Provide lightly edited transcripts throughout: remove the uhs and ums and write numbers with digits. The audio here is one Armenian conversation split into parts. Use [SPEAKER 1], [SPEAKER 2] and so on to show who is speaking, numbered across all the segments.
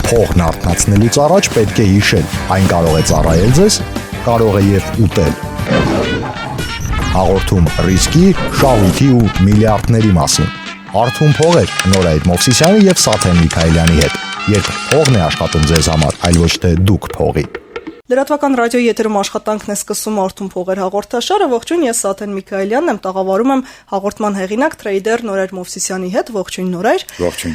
[SPEAKER 1] Փողն արթնացնելուց առաջ պետք է հիշել, այն կարող է ծառայել ձեզ, կարող է և ուտել։ Հաղորդում ռիսկի, շահույթի ու միլիարդների մասին։ Արթուն փողեր Նորայր Մովսիսյանի և Սաթեն Միքայելյանի հետ, երբ փողն է աշխատում ձեզ համար, այլ ոչ թե դուք փողի։
[SPEAKER 2] Լրատվական ռադիոյի եթերում աշխատանքն է սկսում Արթուն փողեր հաղորդաշարը, ողջույն, ես Սաթեն Միքայելյանն եմ, տաղավարում եմ հաղորդման հեղինակ տրեյդեր Նորայր Մովսիսյանի հետ, ողջույն Նորայր։
[SPEAKER 1] Ողջույն։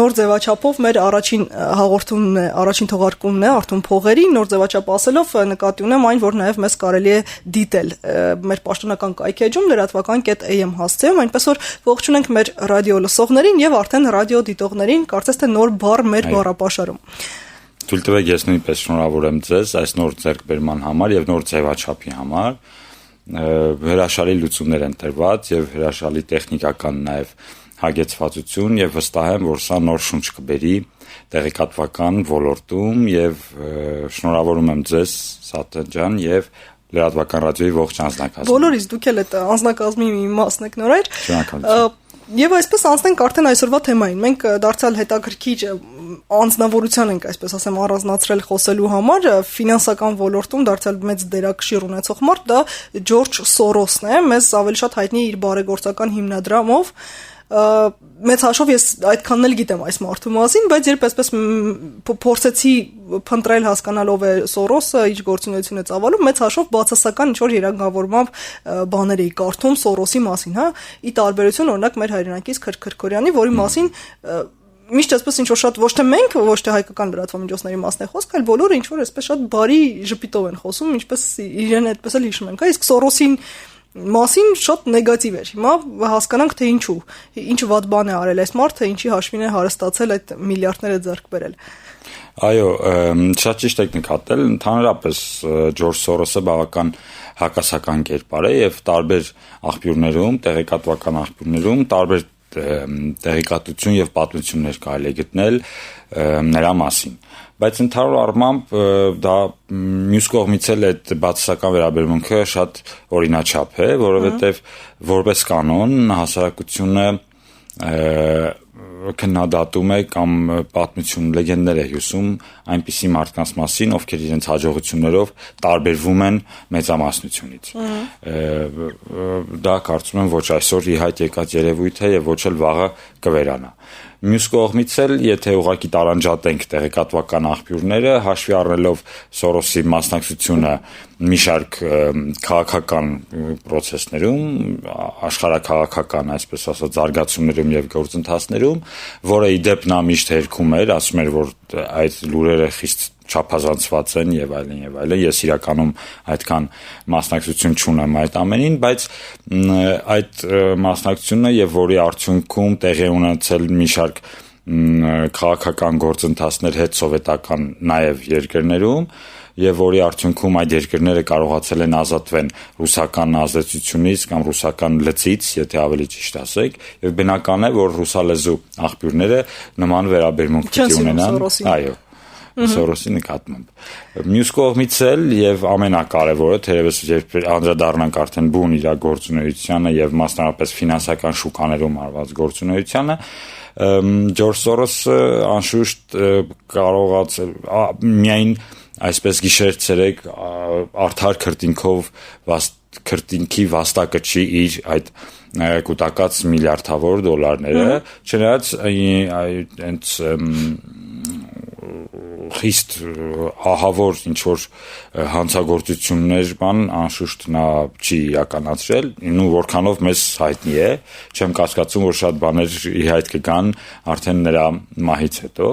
[SPEAKER 2] Նոր ձևաչափով մեր առաջին հաղորդումն է, առաջին թողարկումն է Արթուն փողերի, նոր ձևաչափ ասելով նկատի ունեմ այն, որ նաև մեզ կարելի է դիտել մեր պաշտոնական կայքեջում լրատվական.am հասցեում, այնպես որ ողջունենք մեր ռադիո լսողներին եւ արդեն ռադիո դիտողներին, կարծես թե նոր բառ մեր բառապաշարում։
[SPEAKER 3] Թույլ տվեք, ես նույնպես շնորհավորեմ ձեզ այս նոր ձեռքբերման համար եւ նոր ձևաչափի համար։ Հրաշալի լուծումներ են տրված եւ հրաշալի տեխնիկական նաեւ հագեցվածություն եւ վստահ եմ, որ սա նոր շունչ կբերի տեղեկատվական ոլորտում եւ շնորհավորում եմ ձեզ Սաթեն ջան եւ լրատվական ռադիոյի ողջ անձնակազմին։
[SPEAKER 2] Բոլորից դուք էլ եք անձնակազմի մի մասն եք Նորայր։
[SPEAKER 3] Շնորհակալություն։
[SPEAKER 2] Եվ այսպես անցնենք արդեն այսօրվա թեմային։ Մենք դարձյալ հետաքրքիր անձնավորության ենք, այսպես ասեմ, առանձնացրել խոսելու համար, ֆինանսական ոլորտում դարձյալ մեծ դերակշիռ ունեցող մարդ դա Ջորջ Սորոսն է, մեզ ավելի շատ հայտնի իր բարեգործական հիմնադրամով։ Մեծ հաշվով ես այդքանն էլ գիտեմ այս մարդու մասին, բայց երբ այսպես փորձեցի փնտրել հասկանալ ով է Սորոսը, ինչ գործունեություն է ծավալում, մեծ հաշվով բացասական ինչ-որ երանգավորմամբ բաներ էի կարդում Սորոսի մասին, հա, ի տարբերություն օրինակ մեր հայրենակից Քրքորյանի, որի մասին միշտ այսպես ինչ-որ շատ ոչ թե մենք, ոչ թե հայկական լրատվամիջոցների մասն է խոսք, այլ բոլորը ինչ-որ այսպես շատ բարի ժպիտով են խոսում, ինչպես իրեն այդպես էլ հիշում ենք, հա, իսկ Սորոսին մասին շատ նեգատիվ էր։ Հիմա հասկանանք թե ինչու, ինչ վատ բան է արել այս մարդը, ինչի հաշվին է հարստացել այդ միլիարդները ձեռք բերել։
[SPEAKER 3] Այո, շատ ճիշտ եք նկատել, ընդհանրապես Ջորջ Սորոսը բավական հակասական կերպար է եւ տարբեր աղբյուրներում, տեղեկատվական աղբյուրներում տարբեր տեղեկատվություն եւ պատմություններ կարելի է գտնել նրա մասին։ Բայց ընդհանուր առմամբ դա մյուս կողմից էլ այդ բացասական վերաբերմունքը շատ օրինաչափ է, որովհետև որպես կանոն հասարակությունը քննադատում է կամ պատմություն լեգենդներ է հյուսում այնպիսի մարդկանց մասին, ովքեր իրենց հաջողություններով տարբերվում են մեծամասնությունից։ Դա կարծում եմ ոչ այսօր ի հայտ եկած երևույթ է եւ ոչ էլ վաղը կվերանա։ Մյուս կողմից էլ, եթե ուղղակի տարանջատենք տեղեկատվական աղբյուրները, հաշվի առնելով Սորոսի մասնակցությունը մի շարք քաղաքական պրոցեսներում, աշխարհաքաղաքական, այսպես ասած, զարգացումներում եւ գործընթացներում, որը ի դեպ նա միշտ հերքում էր, ասում էր, որ այդ լուրերը խիստ չափազանցված են եւ այլն եւ այլն։ Ես իրականում այդքան մասնակցություն չունեմ այդ ամենին, բայց այդ մասնակցությունը եւ որի արդյունքում տեղի ունեցել մի շարք քաղաքական գործընթացներ հետսովետական նաեւ երկրներում եւ որի արդյունքում այդ երկրները կարողացել են ազատվեն ռուսական ազդեցությունից կամ ռուսական լծից, եթե ավելի ճիշտ ասեք, եւ բնական է, որ ռուսալեզու աղբյուրները նման վերաբերմունք պիտի ունենան։ Այո։ Սորոսի նկատմամբ։ Մյուս կողմից էլ եւ ամենակարևորը, թերևս երբ անդրադառնանք արդեն բուն իր գործունեությանը եւ մասնավորապես ֆինանսական շուկաներում արված գործունեությանը, Ջորջ Սորոսը անշուշտ կարողացել միայն այսպես գիշեր-ցերեկ արդար քրտինքի վաստակը չի իր այդ կուտակած միլիարդավոր դոլարները, չնայած այնց խիստ ահավոր ինչ-որ հանցագործություններ անշուշտ նա չի իրականացրել, ու որքանով մեզ հայտնի է, չեմ կասկածում, որ շատ բաներ ի հայտ կգան արդեն նրա մահից հետո,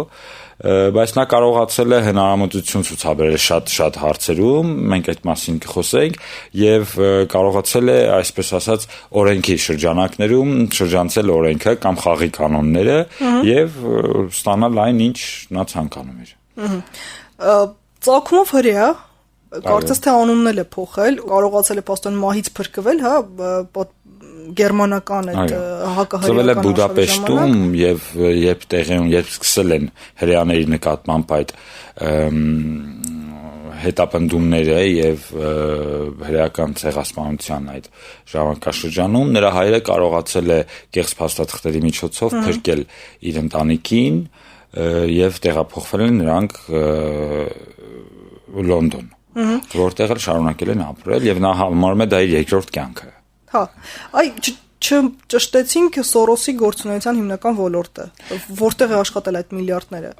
[SPEAKER 3] բայց նա կարողացել է հնարամտություն ցուցաբերել շատ հարցերում, մենք այդ մասին կխոսենք, եւ կարողացել է, այսպես ասած, օրենքի շրջանակներում շրջանցել օրենքը կամ խաղի կանոնները եւ ստանալ այն, ինչ նա ցանկանում էր։
[SPEAKER 2] Ծագումով հրեա, կարծես թե անունն էլ է փոխել, կարողացել է պաստոն մահից փրկվել, հա, գերմանական այդ հակահրեական
[SPEAKER 3] ծնվել է Բուդապեշտում եւ երբ սկսել են հրեաների նկատմամբ այդ հետապնդումները եւ հրեական ցեղասպանության այդ ժամանակաշրջանում նրա հայրը կարողացել է կեղծ փաստաթղթերի միջոցով փրկել իր ընտանիքին եւ տեղափոխվել են նրանք Լոնդոն, որտեղ էլ շարունակել են ապրել եւ նա համարում է դա իր երկրորդ կյանքը։
[SPEAKER 2] Հա, այ չճշտեցինք Սորոսի գործունեության հիմնական ոլորտը, որտեղ է աշխատել այդ միլիարդները։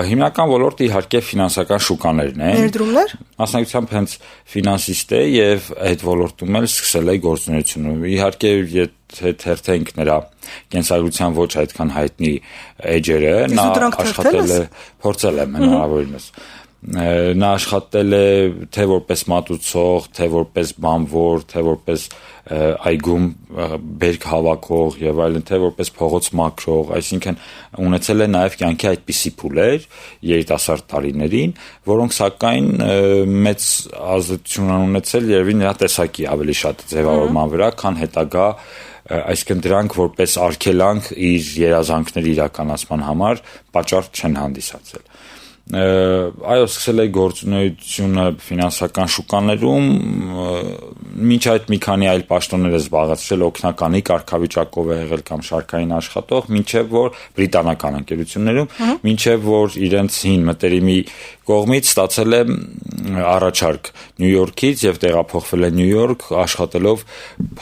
[SPEAKER 3] Հիմնական ոլորտը իհարկե ֆինանսական շուկաներն են։
[SPEAKER 2] Ներդրումներ։
[SPEAKER 3] Մասնագիտությամբ հենց ֆինանսիստ է եւ այդ ոլորտում էլ սկսել է գործունեությունը։ Իհարկե եթե թերթենք նրա կենսագրության ոչ այդքան հայտնի էջերը, նա աշխատել է, փորձել է հնարավորինս։ Նա աշխատել է թե որպես մատուցող, թե որպես բանվոր, թե որպես այգում բերք հավաքող եւ այլն, թե որպես փողոց մաքրող, այսինքն ունեցել է նաեւ կյանքի այդպիսի փուլեր երիտասարդ տարիներին, որոնք սակայն մեծ ազդեցություն են ունեցել երևի նրա տեսակի ավելի շատ ձևավորման վրա, քան հետագա, այսինքն դրանք որպես արգելանք իր երազանքների իրականացման համար պատճառ չեն հանդիսացել։ Այո, սկսել է գործունեությունը ֆինանսական շուկաներում, մինչ այդ մի քանի այլ պաշտոններ է զբաղեցրել, օգնականի կարգավիճակով է եղել կամ շարքային աշխատող, մինչև որ բրիտանական ընկերություններում, մինչև որ իրենց հին մտերիմի կողմից ստացել է առաջարկ Նյու Յորքից եւ տեղափոխվել է Նյու Յորք, աշխատելով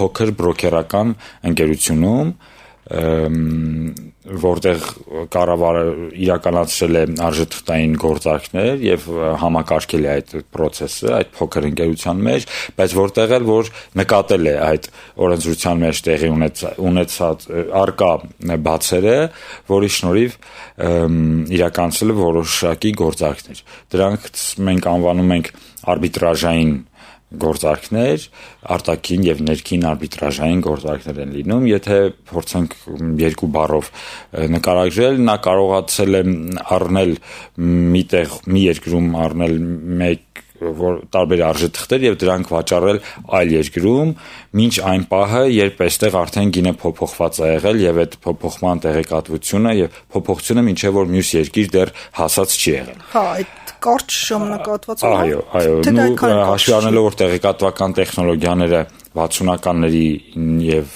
[SPEAKER 3] փոքր բրոկերական ընկերությունում, որտեղ կառավարը իրականացրել է արժեթղթային գործարքներ եւ համակարգել է այդ process-ը այդ փոքր ընկերության մեջ, բայց որտեղ էլ որ նկատել է այդ օրենսդրության մեջ տեղի ունեցած արկա բացերը, որի շնորհիվ իրականացել է որոշակի գործարքներ։ Դրանք մենք անվանում ենք արբիտրաժային գործարքներ, արտաքին եւ ներքին արբիտրաժային գործարքներ են լինում, եթե փորձենք երկու բառով նկարագրել, նա կարողացել է առնել մի երկրում առնել մեկ տարբեր արժեթղթեր եւ դրանք վաճառել այլ երկրում, մինչ այն պահը, երբ այստեղ արդեն գինը փոփոխված է եղել եւ այդ փոփոխման տեղեկատվությունը եւ փոփոխությունը մինչեւ որ մյուս երկիր դեռ հասած չի եղել։
[SPEAKER 2] Հա, այդ կարճ ժամանակահատվածում։
[SPEAKER 3] Այո, հաշվի առնելով որ տեղեկատվական տեխնոլոգիաները 60-ականների եւ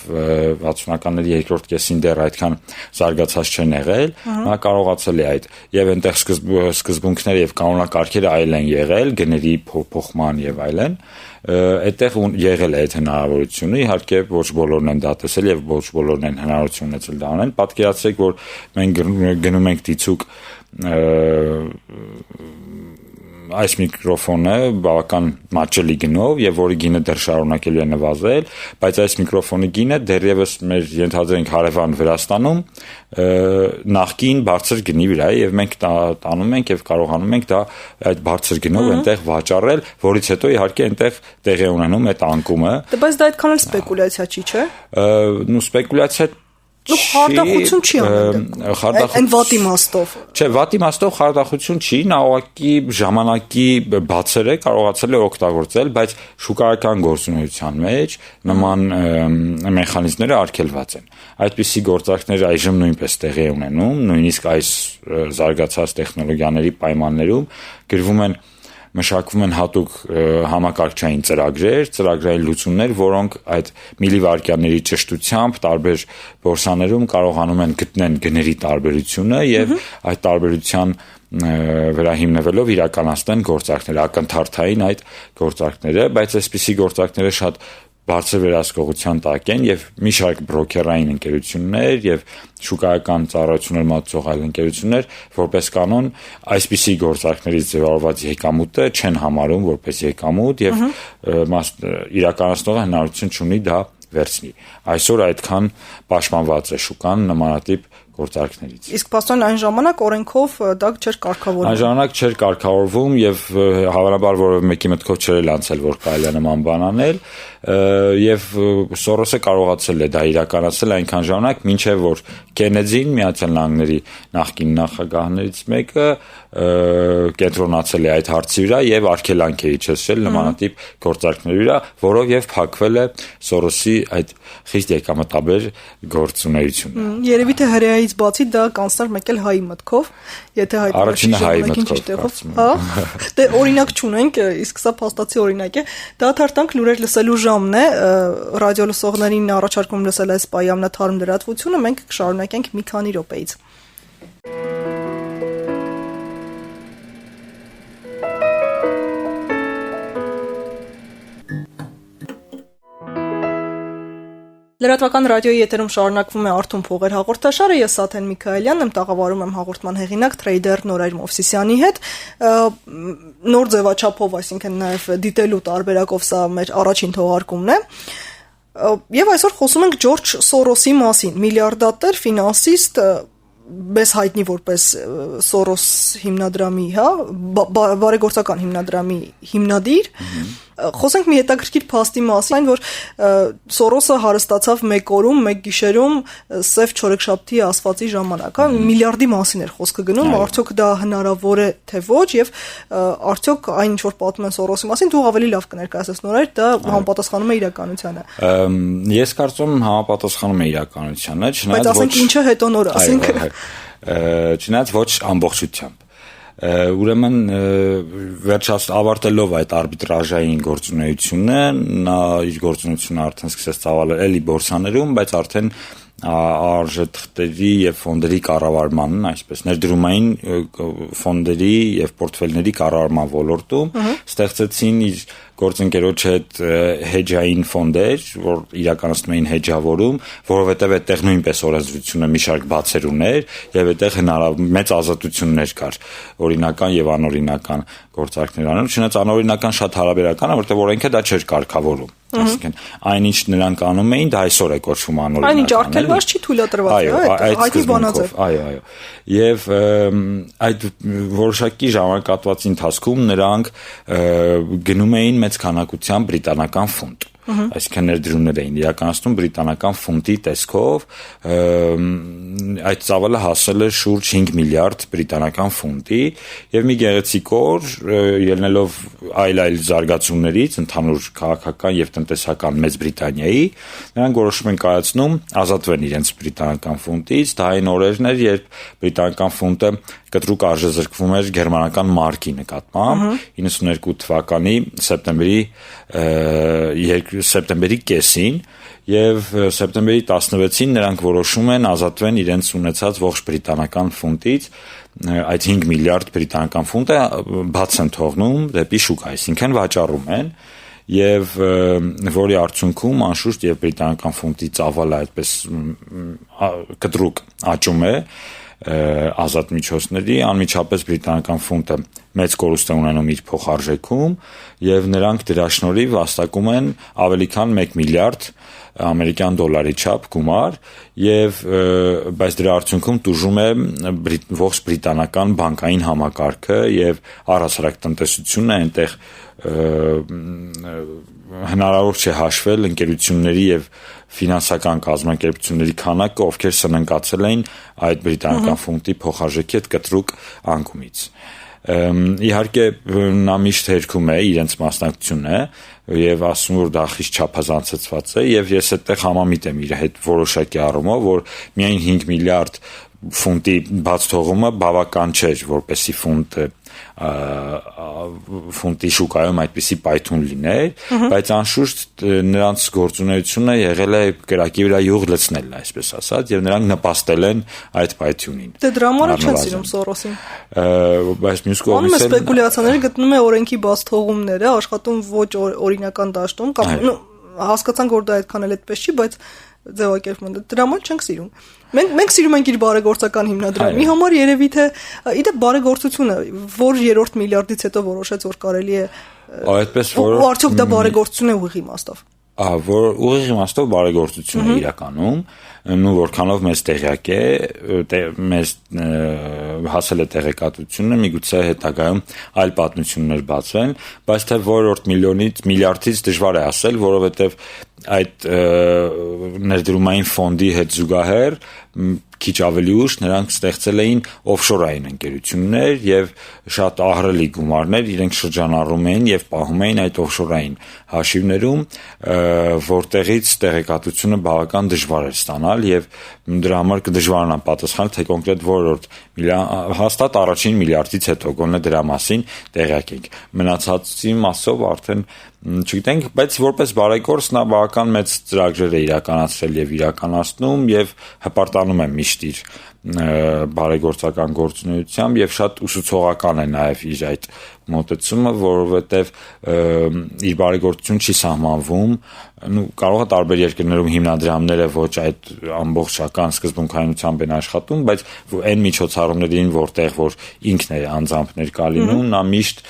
[SPEAKER 3] 60-ականների երկրորդ կեսին դեռ այդքան զարգացած չեն եղել, նա կարողացել է այդ եւ այնտեղ սկզբունքները եւ կանոնակարգերը այլ են եղել, գների փոխման եւ այլն, այդտեղ եղել է այդ հնարավորությունը, իհարկե ոչ բոլորն են դա տեսել եւ ոչ բոլորն են հնարավորություն ունեցել դա անեն, պատկերացրեք որ մենք գնում ենք դիցուկ այս միկրոֆոնը բավական մատչելի գնով եւ որի գինը դեռ շարունակելու է նվազել, բայց այս միկրոֆոնի գինը դեռևս մեր ենթադրենք հարևան Վրաստանում նախքին բարձր գնի վրա է եւ մենք տանում ենք եւ կարողանում ենք դա այդ բարձր գնով այնտեղ վաճառել, որից հետո իհարկե այնտեղ տեղի ունենում այդ անկումը։
[SPEAKER 2] Բայց դա այդքան էլ սպեկուլյացիա չի, չէ՞։
[SPEAKER 3] Նու սպեկուլյացիա
[SPEAKER 2] խարդախություն չի անում։ Այն վատ իմաստով։
[SPEAKER 3] Չէ, վատ իմաստով խարդախություն չի, նա ուղղակի ժամանակի բացերը կարողացել է օգտագործել, բայց շուկայական գործունեության մեջ նման մեխանիզմները արգելված են։ Այդպիսի գործարքներ այժմ նույնպես տեղի ունենում, նույնիսկ այս զարգացած տեխնոլոգիաների պայմաններում գրվում են մշակվում են հատուկ համակարգչային ծրագրեր, ծրագրային լուծումներ, որոնք այդ միլիվարկյանների ճշտությամբ տարբեր բորսաներում կարողանում են գտնեն գների տարբերությունը եւ այդ տարբերության վրա հիմնվելով իրականացնեն գործարքներ, ակնթարթային այդ գործարքները, բայց այսպիսի գործարքները շատ բարձր վերահսկողության տակ են եւ մի շարք բրոկերային ընկերություններ եւ շուկայական ծառայություններ մատուցող այլ ընկերություններ որպես կանոն այսպիսի գործարքներից ձևավորված եկամուտը չեն համարում որպես եկամուտ եւ իրականացնողը հնարավորություն չունի դա վերցնի։ Այսօր այդքան պաշտպանված է շուկան նմանատիպ գործարքներից։
[SPEAKER 2] Իսկ փաստորեն այն ժամանակ օրենքով դա չէր կարգավորվում։
[SPEAKER 3] Այն ժամանակ չէր կարգավորվում եւ հավանաբար որևէ մեկի մտքով չէր անցել որ կարելի է նման բան անել եւ Սորոսը կարողացել է դա իրականացնել այնքան ժամանակ մինչեւ որ Քենեդին Միացյալ Նահանգների նախկին նախագահներից մեկը կենտրոնացել է այդ հարցի վրա եւ արգելանք է իջեցրել նմանատիպ գործարքների վրա, որով եւ փակվել է Սորոսի այդ խիստ եկամտաբեր գործունեությունը։
[SPEAKER 2] Երևի թե հրեայից բացի դա կանցներ մեկ էլ հայի մտքով, եթե
[SPEAKER 3] առաջինը հայի մտքով։
[SPEAKER 2] Հա։ Դե օրինակ չունենք, իսկ սա փաստացի օրինակ է։ Դադարտանք լուրեր լսելու ժամն է, ռադիո լսողներին առաջարկում լսել այս պայամնաթարմ լրատվությունը, մենք կշարունակենք մի քանի րոպեից։ Լրատվական ռադիոյի եթերում շարունակվում է Արթուն փողեր հաղորդաշարը, ես Սաթեն Միքայելյանն եմ, տաղավարում եմ հաղորդման հեղինակ տրեյդեր Նորայր Մովսիսյանի հետ, նոր ձևաչափով, այսինքն նաև դիտելու տարբերակով սա մեր առաջին թողարկումն է, եւ այսօր խոսում ենք Ջորջ Սորոսի մասին, միլիարդատեր, ֆինանսիստ, բես հայտնի որպես Սորոս հիմնադրամի, բարեգործական հիմնադրամի հիմնադիր, խոսենք մի հետաքրքիր փաստի մասին, որ Սորոսը հարստացավ մեկ օրում, մեկ գիշերում սև չորեքշաբթի ասվածի ժամանակ, միլիարդի մասին էր խոսքը գնում, արդյոք դա հնարավոր է թե ոչ, եւ արդյոք այն ինչ որ պատմում են Սորոսի մասին, դու ավելի լավ կներկայացնես Նորայր, դա համապատասխանում է իրականությանը։
[SPEAKER 3] Ես կարծում եմ համապատասխանում է իրականությանը,
[SPEAKER 2] բայց ասենք ինչը հետո նոր ասենք։
[SPEAKER 3] Չնայած ոչ ամբողջությամբ։ Ուրեմն վերջաց ավարտելով այդ արբիտրաժային գործունեությունը, նա իր գործունեությունը արդեն սկսեց ծավալել էլի բորսաներում, բայց արդեն արժեթղթերի եւ ֆոնդերի կառավարմանն, այսպես ներդրումային ֆոնդերի եւ պորտֆելների կառավարման ոլորտում ստեղծեցին իր գործընկերոջ հետ հեջային ֆոնդեր, որ իրականացնում էին հեջավորում, որովհետև այդտեղ նույնպես օրենսդրությունը մի շարք բացեր ուներ եւ այդտեղ մեծ ազատություններ կար, օրինական եւ անօրինական գործարքներ անելու, չնայած անօրինական շատ հարաբերական է, որտեղ օրենքը դա չէր կարգավորում։ Այսինքն այնինչ նրանք անում էին, դա այսօր է կոչվում անօրինական։
[SPEAKER 2] Այնինչ արգելված չի թույլատրված, այդ բանաձև։
[SPEAKER 3] Այո։ Եվ այդ որոշակի ժամանակահատվածի ընթացքում նրանք գնում էին մեծ քանակությամբ բրիտանական ֆունտ։ Այսինքն ներդրումներ էին իրականացնում բրիտանական ֆունտի տեսքով, այդ ծավալը հասել է շուրջ 5 միլիարդ բրիտանական ֆունտի եւ մի գեղեցիկ օր ելնելով այլ զարգացումներից ընդհանուր քաղաքական եւ տնտեսական Մեծ Բրիտանիայի, նրանք որոշում են կայացնում ազատվեն իրենց բրիտանական ֆունտից, դա այն օրերն էր, երբ բրիտանական ֆունտը կտրուկ արժեզրկվում էր գերմանական մարկի նկատմամբ 92 թվականի սեպտեմբերի կեսին եւ սեպտեմբերի 16-ին նրանք որոշում են ազատվեն իրենց ունեցած ողջ բրիտանական ֆունտից, այդ 5 միլիարդ բրիտանական ֆունտը բաց են թողնում դեպի շուկա, այսինքն վաճառում են եւ որի արդյունքում անշուշտ եւ բրիտանական ֆունտի ծավալը այդպես կտրուկ աճում է ազատ միջոցների, անմիջապես բրիտանական ֆունտը մեծ կորուստ է ունենում իր փոխարժեքում եւ նրանք դրա շնորհիվ վաստակում են ավելի քան 1 միլիարդ ամերիկյան դոլարի չափ գումար եւ բայց դրա արդյունքում տուժում է ողջ բրիտանական բանկային համակարգը եւ առհասարակ տնտեսությունը այնտեղ հնարավոր չէ հաշվել ընկերությունների եւ ֆինանսական կազմակերպությունների քանակը, ովքեր սննկացել էին այդ բրիտանական ֆունտի փոխարժեքի հետ կտրուկ անկումից։ Իհարկե նա միշտ հերքում է իրենց մասնակցությունը եւ ասում որ դա խիստ չափազանցված է եւ ես այդտեղ համամիտ եմ իր հետ որոշակի առումով, որ միայն 5 միլիարդ ֆունտի բաց թողումը բավական չէր, որպեսզի ֆունտի շուկայում այդպիսի պայթուն լիներ, բայց անշուշտ նրանց գործունեությունը եղել է կրակի վրա յուղ լցնելն, այսպես ասած, եւ նրանք նպաստել են այդ պայթյունին։
[SPEAKER 2] Դե դրա համար չեն սիրում Սորոսին։
[SPEAKER 3] Բայց մյուս կողմից
[SPEAKER 2] էլ սպեկուլյացիաները գտնում է օրենքի բաց թողումները, աշխատում ոչ օրինական դաշտում, կամ հասկացանք որ դա այդքան էլ այդպես չի, բայց ձևակերպումը դրա համար չենք սիրում։ Մենք սիրում ենք իր բարեգործական հիմնադրամի համար երևի թե իդեպ բարեգործությունը որ երրորդ միլիարդից հետո որոշեց որ կարելի է
[SPEAKER 3] այդպես որ
[SPEAKER 2] արդյոք դա բարեգործություն է ուղիղ իմաստով։
[SPEAKER 3] Որ ուղիղ իմաստով բարեգործություն է իրականում, նույն որքանով մեզ տեղյակ է, մեզ հասել է տեղեկատվությունը, միգուցե հետագայում այլ պատմություններ բացվեն, բայց թե որորդ միլիարդից դժվար է ասել, որովհետև այդ ներդրումային ֆոնդի հետ զուգահեռ քիչ ավելի ուշ նրանք ստեղծել էին օֆշորային ընկերություններ եւ շատ ահռելի գումարներ իրենք շրջանառում էին եւ պահում էին այդ օֆշորային հաշիվներում, որտեղից տեղեկատվությունը բավական դժվար էր ստանալ եւ դրա համար կդժվարանա պատասխանել թե կոնկրետ որորդ հաստատ առաջին միլիարդից հետո գոնե դրա մասին տեղյակ ենք։ Մնացածի մասով արդեն չգիտենք, բայց որպես բարեգործ նա բավական մեծ ծրագրեր է իրականացրել եւ իրականացնում եւ հպարտանում է միշտ իր բարեգործական գործունեությամբ եւ շատ ուսուցողական է նաեւ իր այդ մոտեցումը, որովհետեւ իր բարեգործությունը չի սահմանվում, կարող է տարբեր երկրներում հիմնադրամները ոչ այդ ամբողջական սկզբունքայնությամբ են աշխատում, բայց այն միջոցառումներին, որտեղ որ ինքն է անձամբ ներկա լինում, նա միշտ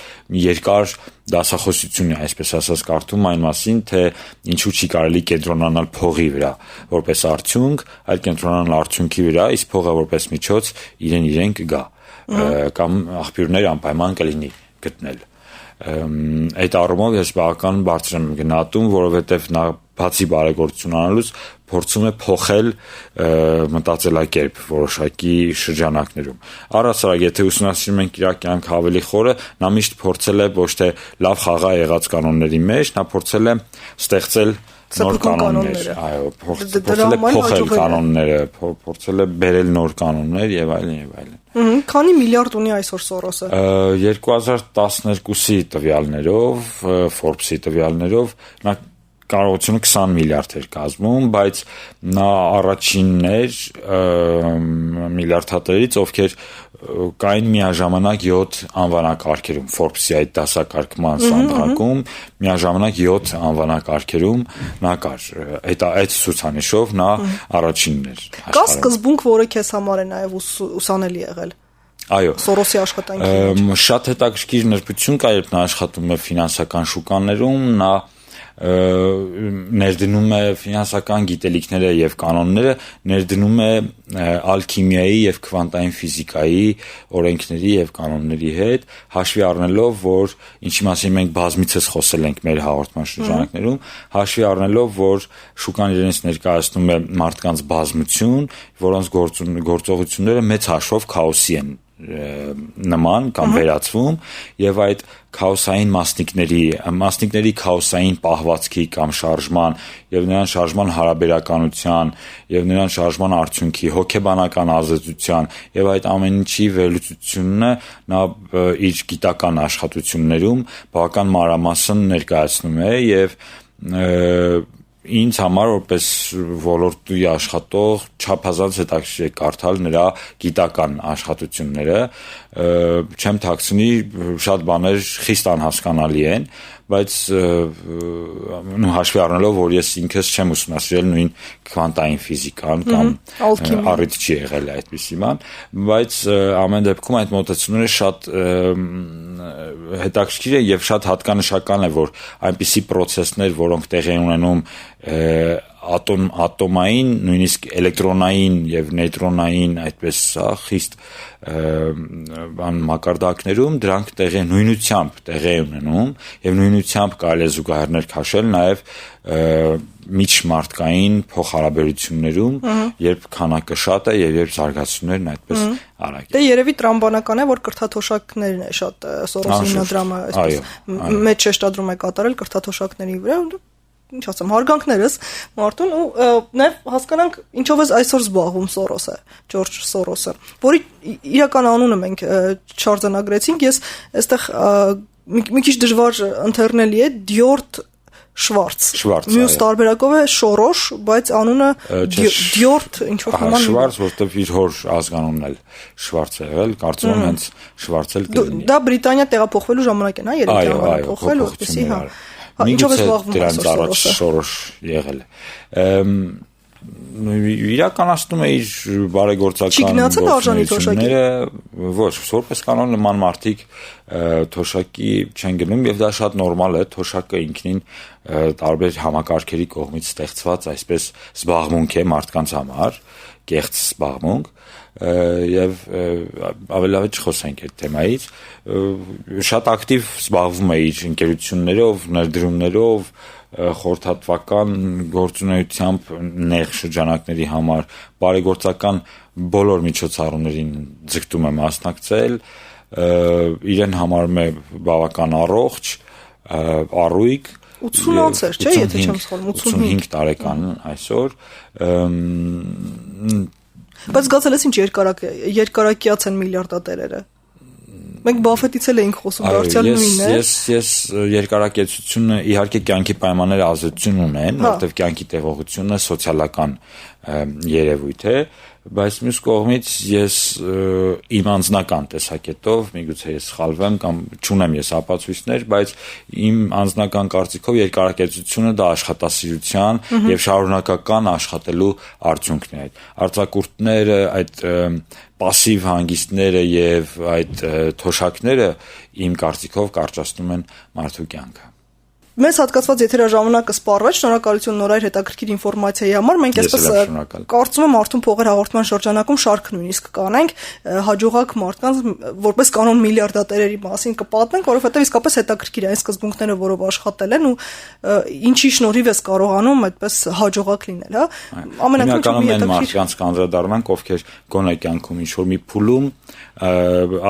[SPEAKER 3] երկար դասախոսություն է, այսպես ասած, կարդում այն մասին, թե ինչու չի կարելի կենտրոնանալ փողի վրա որպես արդյունք, այլ կենտրոնանալ արդյունքի վրա, իսկ փողը որպես միջոց իրեն կգա, կամ աղբյուրներ անպայման կլինի գտնել։ Այդ առումով ես բավական բարձր եմ գնահատում, որովհետև նա բացի բարեգործություն անելուց փորձում է փոխել մտածելակերպ որոշակի շրջանակներում։ Առասարակ, եթե ուսումնասիրում ենք իր կյանքը ավելի խորը, նա միշտ փորձել է ոչ թե լավ խաղա եղած կանոնների մեջ, նա փորձել է ստեղծել նոր կանոններ, այո, փորձել է փոխել կանոնները, փորձել է բերել նոր կանոններ եւ այլն եւ այլն։
[SPEAKER 2] Քանի միլիարդ ունի այսօր Սորոսը։
[SPEAKER 3] 2012-ի տվյալներով, Forbes-ի տվյալներով նա կարողությունը 20 միլիարդ էր կազմում, բայց նա առաջինն էր միլիարդատերից, ովքեր կային միաժամանակ 7 անվանակարգերում, Forbes-ի այդ դասակարգման սանդղակում միաժամանակ 7 անվանակարգերում նա կար։ Այդ ցուցանիշով նա առաջինն էր։
[SPEAKER 2] Կա սկզբունք, որը քեզ համար է նաև ուսանելի եղել։
[SPEAKER 3] Այո։
[SPEAKER 2] Սորոսի աշխատանքի մեջ։
[SPEAKER 3] Շատ հետաքրքիր նրբություն կա, երբ նա աշխատում է ֆինանսական շուկաներում, նա ներդնում է ֆինանսական գիտելիքները եւ կանոնները, ներդնում է ալքիմիայի եւ քվանտային ֆիզիկայի օրենքների եւ կանոնների հետ, հաշվի առնելով, որ ինչի մասին մենք բազմիցս խոսել ենք մեր հաղորդման շրջանակներում, հաշվի առնելով, որ շուկան իրենից ներկայացնում է մարդկանց բազմություն, որոնց գործողությունները մեծ հաշվով քաոսի են նման կամ վերածվում եւ այդ քաոսային մասնիկների քաոսային պահվածքի կամ շարժման եւ նրան շարժման հարաբերականության եւ նրան շարժման արդյունքի հոգեբանական ազդեցության եւ այդ ամեն ինչի վերլուծությունն նա իր գիտական աշխատություններում բավական մանրամասն ներկայացնում է եւ ինձ համար որպես ոլորտի աշխատող չափազանց հետաքրքիր է կարդալ նրա գիտական աշխատությունները, չեմ թաքցնի, շատ բաներ խիստ անհասկանալի են, բայց հաշվի առնելով, որ ես ինքս չեմ ուսումնասիրել նույն քվանտային ֆիզիկան կամ առիթ չի եղել այդպիսի բան, բայց ամեն դեպքում այդ մոտեցումները շատ հետաքրքիր է եւ շատ հատկանշական է, որ այնպիսի process-ներ, որոնք տեղի են ունենում ատոմային, նույնիսկ էլեկտրոնային եւ նեյտրոնային այդպես խիստ մակարդակներում դրանք նույնությամբ տեղի են ունենում եւ նույնությամբ կարելի է զուգահեռներ քաշել նաեւ միջմարտկային փոխհարաբերություններում, երբ քանակը շատ է եւ երբ զարգացումներն այդպես արագ են։
[SPEAKER 2] Դե երևի տրամբանական է, որ կրթաթոշակներն է շատ Սորոսի հիմնադրամը այսպես մեծ շեշտադրում է կատարել կրթաթոշակների վրա, ինչ ասեմ, հարգանքներս մարդուն ու նաև հասկանանք ինչով է այսօր զբաղվում Սորոսը, Ջորջ Սորոսը, որի իրական անունը մենք չարձանագրեցինք, ես այստեղ մի քիչ դժվար ընթերնելի է Դյորդ Շվարց։ Մյուս տարբերակով է Շորոշ, բայց անունը Դյորդ ինչ-որ նման։
[SPEAKER 3] Շվարց, որտեղ իր հոր ազգանունն էլ Շվարց է եղել, կարծում եմ հենց Շվարց էլ կլինի։
[SPEAKER 2] Դա Բրիտանիա տեղափոխվելու ժամանակ է, հա, երեք ժամանակ փոխվելու, որպեսզի հա։ Ինչով է զբաղվում
[SPEAKER 3] դրանց առաջ Շորոշ եղել իրականացնում է իր բարեգործական գործունեությունները, ոչ, որպես կանոն նման մարդիկ թոշակի չեն գնում եւ դա շատ նորմալ է, թոշակը ինքնին տարբեր համակարգերի կողմից ստեղծված այսպես զբաղմունք է մարդկանց համար, կեղծ զբաղմունք եւ ավելի լավ է չխոսենք այդ թեմայից շատ ակտիվ զբաղվում է իր ընկերություններով, ներդրումներով խորհրդատվական գործունեությամբ նեղ շրջանակների համար բարեգործական բոլոր միջոցառումներին ձգտում է մասնակցել իրեն համարում է բավական առողջ առույգ
[SPEAKER 2] 80 անց էր, չէ՞, եթե չեմ սխալվում,
[SPEAKER 3] 85 տարեկան այսօր
[SPEAKER 2] բայց գացել ես ինչ երկարակյաց են միլիարդատերերը Մենք Բաֆետից էլ էինք խոսում, դարձյալ նույնն է։
[SPEAKER 3] Ես երկարակեցությունը իհարկե կյանքի պայմանները ազդեցություն ունեն, որովհետև կյանքի տևողությունը սոցիալական երևույթ է, Բայց մյուս կողմից ես իմ անձնական տեսակետով, միգուցե ես սխալվեմ կամ չունեմ ես ապացույցներ, բայց իմ անձնական կարծիքով երկարակեցությունը դա աշխատասիրության եւ շարունակական աշխատելու արդյունքն է այդ։ Արձակուրդները, այդ պասիվ հանգիստները եւ այդ թոշակները իմ կարծիքով կարճացնում են մարդու կյանքը։
[SPEAKER 2] Մեզ հատկացված եթերաժամանակը սպառվեց, շնորհակալություն նորայր հետաքրքիր ինֆորմացիայի համար։ Մենք այսպես կարծում եմ Արթուն փողեր հաղորդման շրջանակում շարք նույնիսկ կանենք հաջողակ մարդկանց որպես կանոն միլիարդատերերի մասին կպատմենք, որովհետև իսկապես հետաքրքիր է այն սկզբունքները, որով աշխատել են ու ինչի շնորհիվ է կարողանում այդպես հաջողակ լինել, հա։
[SPEAKER 3] Ամենակարևորը այն մարդկանց կանդրադառնանք, ովքեր գոնե կյանքում ինչ-որ մի փուլում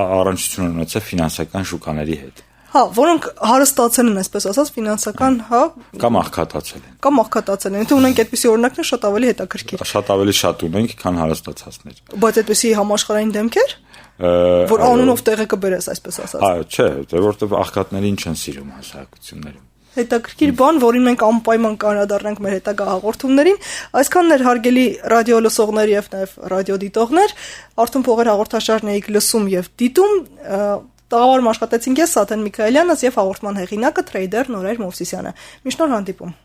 [SPEAKER 3] առնչություն ունեցել ֆինանսական շուկաների հետ։
[SPEAKER 2] Հա, որոնք հարստացել են, այսպես ասած, ֆինանսական, հա,
[SPEAKER 3] կամ աղքատացել են։
[SPEAKER 2] Կամ աղքատացել են։ Եթե ունենք այդպիսի օրինակներ, շատ ավելի հետաքրքիր։
[SPEAKER 3] Շատ ավելի շատ ունենք, քան հարստացածներ։
[SPEAKER 2] Բայց այդպիսի համաշխարհային դեմքեր, որ անունով տեղը կբերես, այսպես ասած։
[SPEAKER 3] Այո, չէ, որովհետև աղքատներին չեն սիրում հասարակություններում։
[SPEAKER 2] Հետաքրքիր բան, որին մենք անպայման կանդրադառնանք մեր հետագա հաղորդումներին։ Այսքանն էր հարգելի ռադիո լսողներ եւ նաեւ ռադիոդիտողներ, Արթուն փողեր հաղորդաշարն էիք լսում եւ դիտում։ Տաղավարում աշխատեցինք ես Սաթեն Միքայելյանս եւ հաղորդման հեղինակը Թրեյդեր Նորայր Մովսիսյանը։ Միշտ նոր հանդիպում։